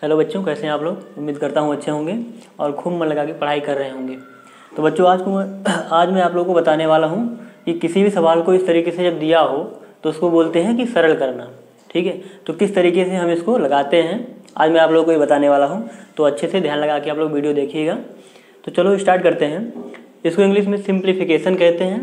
Hello बच्चों, कैसे हैं आप लोग। उम्मीद करता हूँ अच्छे होंगे और खूब मन लगा के पढ़ाई कर रहे होंगे। तो बच्चों आज मैं आप लोगों को बताने वाला हूँ कि किसी भी सवाल को इस तरीके से जब दिया हो तो उसको बोलते हैं कि सरल करना। ठीक है, तो किस तरीके से हम इसको लगाते हैं आज मैं आप लोगों को ये बताने वाला हूँ। तो अच्छे से ध्यान लगा के आप लोग वीडियो देखिएगा। तो चलो स्टार्ट करते हैं। इसको इंग्लिश में सिंप्लीफिकेशन कहते हैं।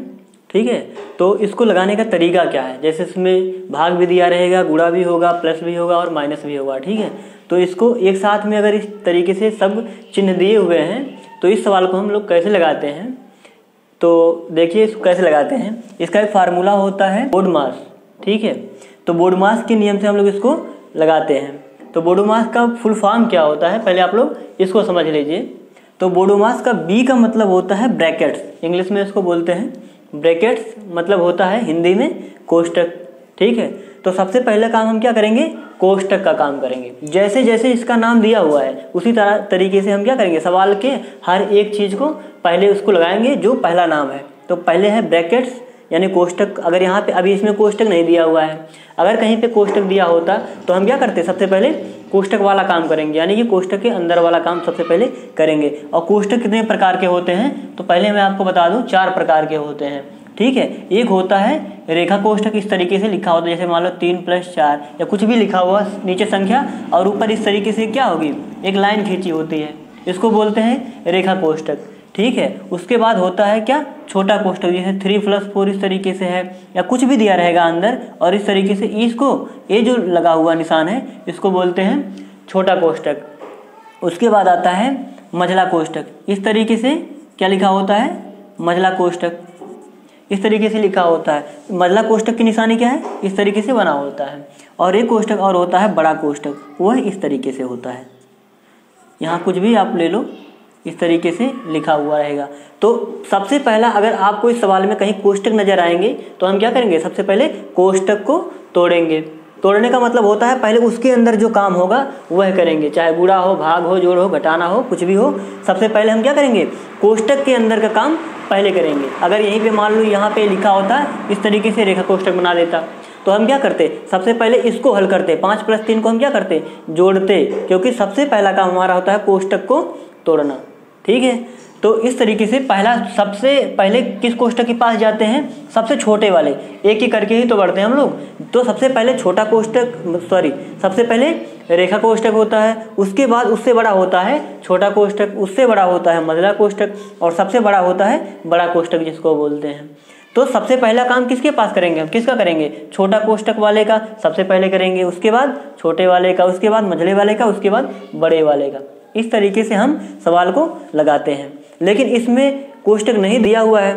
ठीक है, तो इसको लगाने का तरीका क्या है, जैसे इसमें भाग भी दिया रहेगा, गुणा भी होगा, प्लस भी होगा और माइनस भी होगा। ठीक है, तो इसको एक साथ में अगर इस तरीके से सब चिन्ह दिए हुए हैं तो इस सवाल को हम लोग कैसे लगाते हैं। तो देखिए इसको कैसे लगाते हैं। इसका एक फार्मूला होता है बोडमास। ठीक है, तो बोडमास के नियम से हम लोग इसको लगाते हैं। तो बोडमास का फुल फॉर्म क्या होता है, पहले आप लोग इसको समझ लीजिए। तो बोडोमास का बी का मतलब होता है ब्रैकेट्स, इंग्लिश में इसको बोलते हैं ब्रैकेट्स, मतलब होता है हिंदी में कोष्टक। ठीक है, तो सबसे पहले काम हम क्या करेंगे, कोष्टक का काम करेंगे। जैसे जैसे इसका नाम दिया हुआ है उसी तरीके से हम क्या करेंगे, सवाल के हर एक चीज़ को पहले उसको लगाएंगे जो पहला नाम है। तो पहले है ब्रैकेट्स यानी कोष्टक। अगर यहाँ पे अभी इसमें कोष्टक नहीं दिया हुआ है, अगर कहीं पे कोष्टक दिया होता तो हम क्या करते, सबसे पहले कोष्टक वाला काम करेंगे, यानी कि कोष्टक के अंदर वाला काम सबसे पहले करेंगे। और कोष्टक कितने प्रकार के होते हैं, तो पहले मैं आपको बता दूं 4 प्रकार के होते हैं। ठीक है, एक होता है रेखा कोष्टक, इस तरीके से लिखा होता है, जैसे मान लो 3 + 4 या कुछ भी लिखा हुआ, नीचे संख्या और ऊपर इस तरीके से क्या होगी, एक लाइन खींची होती है, इसको बोलते हैं रेखा कोष्टक। ठीक है, उसके बाद होता है क्या, छोटा कोष्टक, जैसे 3 + 4 इस तरीके से है, या कुछ भी दिया रहेगा अंदर और इस तरीके से इसको, ये जो लगा हुआ निशान है इसको बोलते हैं छोटा कोष्टक। उसके बाद आता है मझला कोष्टक, इस तरीके से क्या लिखा होता है, मझला कोष्टक, इस तरीके से लिखा होता है। मझला कोष्टक की निशानी क्या है, इस तरीके से बना होता है। और एक कोष्टक और होता है बड़ा कोष्टक, वह इस तरीके से होता है, यहाँ कुछ भी आप ले लो, इस तरीके से लिखा हुआ रहेगा। तो सबसे पहला अगर आपको इस सवाल में कहीं कोष्टक नजर आएंगे तो हम क्या करेंगे, सबसे पहले कोष्टक को तोड़ेंगे। तोड़ने का मतलब होता है पहले उसके अंदर जो काम होगा वह करेंगे, चाहे गुणा हो, भाग हो, जोड़ हो, घटाना हो, कुछ भी हो, सबसे पहले हम क्या करेंगे, कोष्टक के अंदर का काम पहले करेंगे। अगर यहीं पे मान लो यहाँ पे लिखा होता इस तरीके से रेखा कोष्टक बना देता तो हम क्या करते, सबसे पहले इसको हल करते, 5 + 3 को हम क्या करते, जोड़ते, क्योंकि सबसे पहला काम हमारा होता है कोष्टक को तोड़ना। ठीक है, तो इस तरीके से सबसे पहले किस कोष्टक के पास जाते हैं, सबसे छोटे वाले, एक एक करके ही तो बढ़ते हैं हम लोग। तो सबसे पहले छोटा कोष्टक, सबसे पहले रेखा कोष्टक होता है, उसके बाद उससे बड़ा होता है छोटा कोष्टक, उससे बड़ा होता है मझला कोष्टक और सबसे बड़ा होता है बड़ा कोष्टक जिसको बोलते हैं। तो सबसे पहला काम किसके पास करेंगे हम, किसका करेंगे, छोटा कोष्टक वाले का सबसे पहले करेंगे, उसके बाद छोटे वाले का, उसके बाद मझले वाले का, उसके बाद बड़े वाले का। इस तरीके से हम सवाल को लगाते हैं। लेकिन इसमें कोष्टक नहीं दिया हुआ है,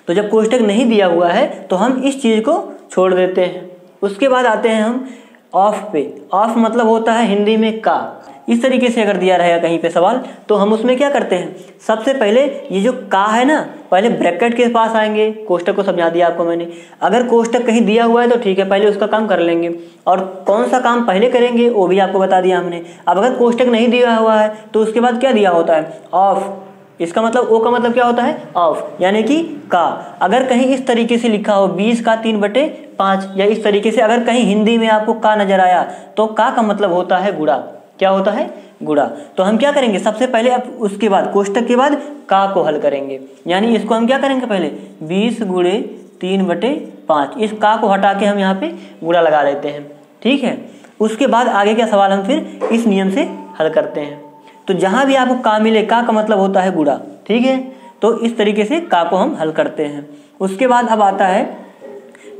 तो जब कोष्टक नहीं दिया हुआ है तो हम इस चीज़ को छोड़ देते हैं। उसके बाद आते हैं हम ऑफ पे। ऑफ मतलब होता है हिंदी में का। इस तरीके से अगर दिया रहेगा कहीं पे सवाल तो हम उसमें क्या करते हैं, सबसे पहले ये जो का है ना, पहले ब्रैकेट के पास आएंगे। कोष्टक को समझा दिया आपको मैंने। अगर कोष्टक कहीं दिया हुआ है तो ठीक है, पहले उसका काम कर लेंगे, और कौन सा काम पहले करेंगे वो भी आपको बता दिया हमने। अब अगर कोष्टक नहीं दिया हुआ है तो उसके बाद क्या दिया होता है, ऑफ। इसका मतलब ओ का मतलब क्या होता है, ऑफ, यानी कि का। अगर कहीं इस तरीके से लिखा हो 20 का 3/5 या इस तरीके से अगर कहीं हिंदी में आपको का नजर आया तो का मतलब होता है गुणा। क्या होता है, गुणा। तो हम क्या करेंगे, सबसे पहले अब उसके बाद कोष्टक के बाद का को हल करेंगे, यानी इसको हम क्या करेंगे, पहले 20 × 3/5, इस का को हटा के हम यहाँ पे गुणा लगा देते हैं। ठीक है, उसके बाद आगे का सवाल हम फिर इस नियम से हल करते हैं। तो जहां भी आपको का मिले, का मतलब होता है गुणा। ठीक है, तो इस तरीके से का को हम हल करते हैं। उसके बाद अब आता है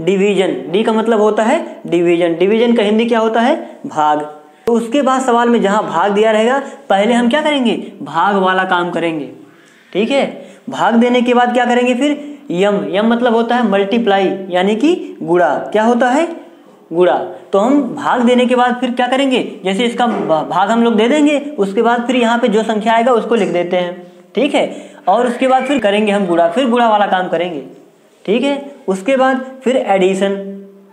डिवीजन। डी का मतलब होता है डिवीजन। डिवीजन का हिंदी क्या होता है, भाग। तो उसके बाद सवाल में जहां भाग दिया रहेगा पहले हम क्या करेंगे, भाग वाला काम करेंगे। ठीक है, भाग देने के बाद क्या करेंगे फिर यम। यम मतलब होता है मल्टीप्लाई, यानी कि गुणा। क्या होता है, गुणा। तो हम भाग देने के बाद फिर क्या करेंगे, जैसे इसका भाग हम लोग दे देंगे, उसके बाद फिर यहाँ पे जो संख्या आएगा उसको लिख देते हैं। ठीक है, और उसके बाद फिर करेंगे हम गुणा, फिर गुणा वाला काम करेंगे। ठीक है, उसके बाद फिर एडिशन।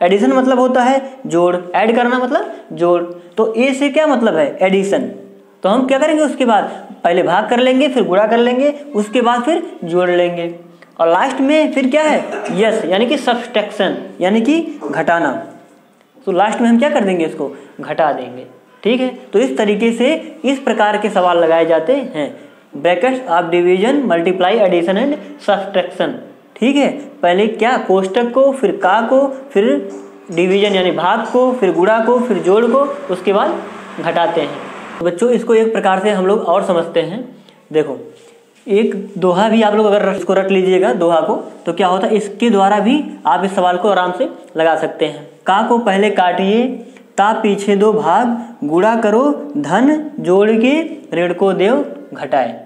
एडिशन मतलब होता है जोड़, ऐड करना मतलब जोड़। तो ए से क्या मतलब है, एडिशन। तो हम क्या करेंगे, उसके बाद पहले भाग कर लेंगे, फिर गुणा कर लेंगे, उसके बाद फिर जोड़ लेंगे, और लास्ट में फिर क्या है, यस, यानी कि सब्सट्रैक्शन, यानी कि घटाना। तो लास्ट में हम क्या कर देंगे, इसको घटा देंगे। ठीक है, तो इस तरीके से इस प्रकार के सवाल लगाए जाते हैं। Brackets of division, multiply, addition and subtraction. ठीक है, पहले क्या, कोष्टक को, फिर का को, फिर डिवीजन यानी भाग को, फिर गुणा को, फिर जोड़ को, उसके बाद घटाते हैं। तो बच्चों इसको एक प्रकार से हम लोग और समझते हैं। देखो एक दोहा भी आप लोग अगर इसको रट लीजिएगा दोहा को, तो क्या होता है, इसके द्वारा भी आप इस सवाल को आराम से लगा सकते हैं। का को पहले काटिए, ता पीछे दो भाग, गुणा करो धन जोड़ के, ऋण को देव घटाए।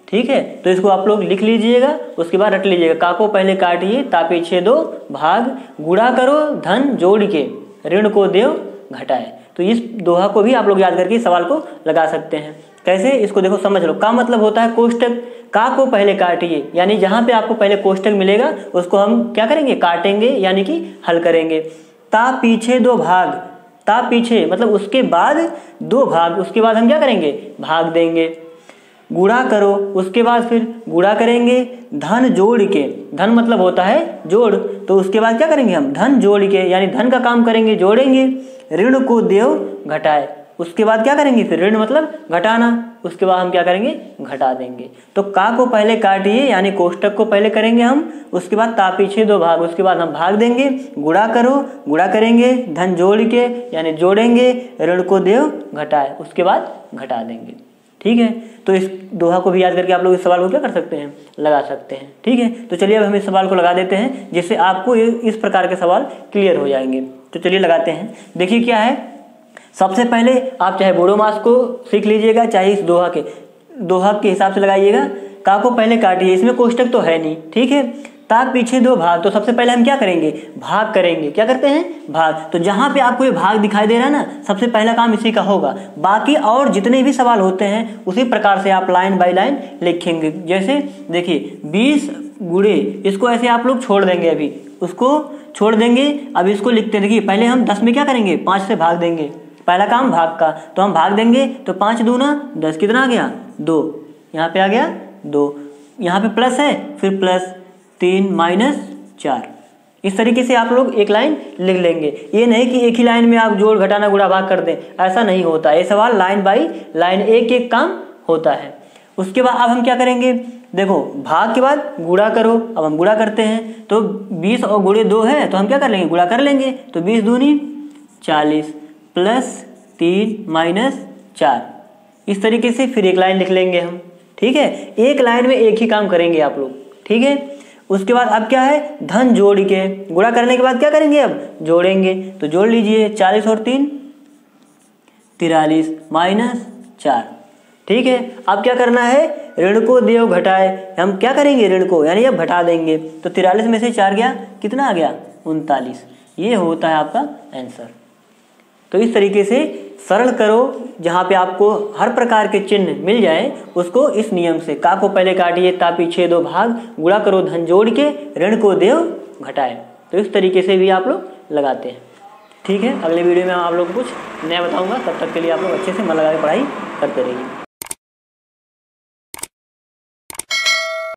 ठीक है, तो इसको आप लोग लिख लीजिएगा, उसके बाद रट लीजिएगा। का को पहले काटिए, ता पीछे दो भाग, गुणा करो धन जोड़ के, ऋण को देव घटाए। तो इस दोहा को भी आप लोग याद करके सवाल को लगा सकते हैं। कैसे, इसको देखो समझ लो। का मतलब होता है कोष्टक, का को पहले काटिए, यानी जहां पे आपको पहले कोष्टक मिलेगा उसको हम क्या करेंगे, काटेंगे, यानी कि हल करेंगे। ता पीछे दो भाग, ता पीछे मतलब उसके बाद दो भाग, उसके बाद हम क्या करेंगे, भाग देंगे। गुणा करो, उसके बाद फिर गुणा करेंगे। धन जोड़ के, धन मतलब होता है जोड़, तो उसके बाद क्या करेंगे हम, धन जोड़ के, यानी धन का काम करेंगे, जोड़ेंगे। ऋण को देव घटाए, उसके बाद क्या करेंगे, फिर ऋण मतलब घटाना, उसके बाद हम क्या करेंगे, घटा देंगे। तो का को पहले काटिए, यानी कोष्टक को पहले करेंगे हम, उसके बाद ता पीछे दो भाग, उसके बाद हम भाग देंगे। गुणा करो, गुणा करेंगे, धन जोड़ के यानी जोड़ेंगे, ऋण को देव घटाए, उसके बाद घटा देंगे। ठीक है, तो इस दोहा को भी याद करके आप लोग इस सवाल को क्या कर सकते हैं, लगा सकते हैं। ठीक है, तो चलिए अब हम इस सवाल को लगा देते हैं, जिससे आपको इस प्रकार के सवाल क्लियर हो जाएंगे। तो चलिए लगाते हैं। देखिए क्या है, सबसे पहले आप चाहे बोडो मास को सीख लीजिएगा, चाहे इस दोहा के हिसाब से लगाइएगा। का को पहले काटिए, इसमें कोष्टक तो है नहीं। ठीक है, ता पीछे दो भाग, तो सबसे पहले हम क्या करेंगे, भाग करेंगे। क्या करते हैं, भाग। तो जहां पे आपको ये भाग दिखाई दे रहा है ना, सबसे पहला काम इसी का होगा। बाकी और जितने भी सवाल होते हैं उसी प्रकार से आप लाइन बाय लाइन लिखेंगे। जैसे देखिए 20 गुणे, इसको ऐसे आप लोग छोड़ देंगे, अभी उसको छोड़ देंगे। अब इसको लिखते, देखिए पहले हम 10 में क्या करेंगे, 5 से भाग देंगे, पहला काम भाग का। तो हम भाग देंगे, तो 5 दूना 10, कितना आ गया, 2, यहाँ पे आ गया 2, यहाँ पे प्लस है, फिर प्लस 3 माइनस 4। इस तरीके से आप लोग एक लाइन लिख लेंगे। ये नहीं कि एक ही लाइन में आप जोड़ घटाना गुणा भाग कर दें, ऐसा नहीं होता। ये सवाल लाइन बाई लाइन एक एक काम होता है। उसके बाद अब हम क्या करेंगे, देखो भाग के बाद गुणा करो। अब हम गुणा करते हैं, तो 20 और गुणे 2 है, तो हम क्या कर लेंगे, गुणा कर लेंगे। तो 20 दूनी 40 प्लस 3 माइनस 4। इस तरीके से फिर एक लाइन लिख लेंगे हम। ठीक है, एक लाइन में एक ही काम करेंगे आप लोग। ठीक है, उसके बाद अब क्या है, धन जोड़ के, गुणा करने के बाद क्या करेंगे, अब जोड़ेंगे। तो जोड़ लीजिए 40 और 3 43 माइनस 4। ठीक है, अब क्या करना है, ऋण को देव घटाए। हम क्या करेंगे, ऋण को यानी अब घटा देंगे। तो 43 में से 4 गया, कितना आ गया, 39। ये होता है आपका आंसर। तो इस तरीके से सरल करो, जहाँ पे आपको हर प्रकार के चिन्ह मिल जाए उसको इस नियम से। का को पहले काटिए, ता पीछे दो भाग, गुणा करो धन जोड़ के, ऋण को देव घटाए। तो इस तरीके से भी आप लोग लगाते हैं। ठीक है, अगले वीडियो में आप लोग को कुछ नया बताऊंगा। तब तक के लिए आप लोग अच्छे से मन लगा के पढ़ाई करते रहिए।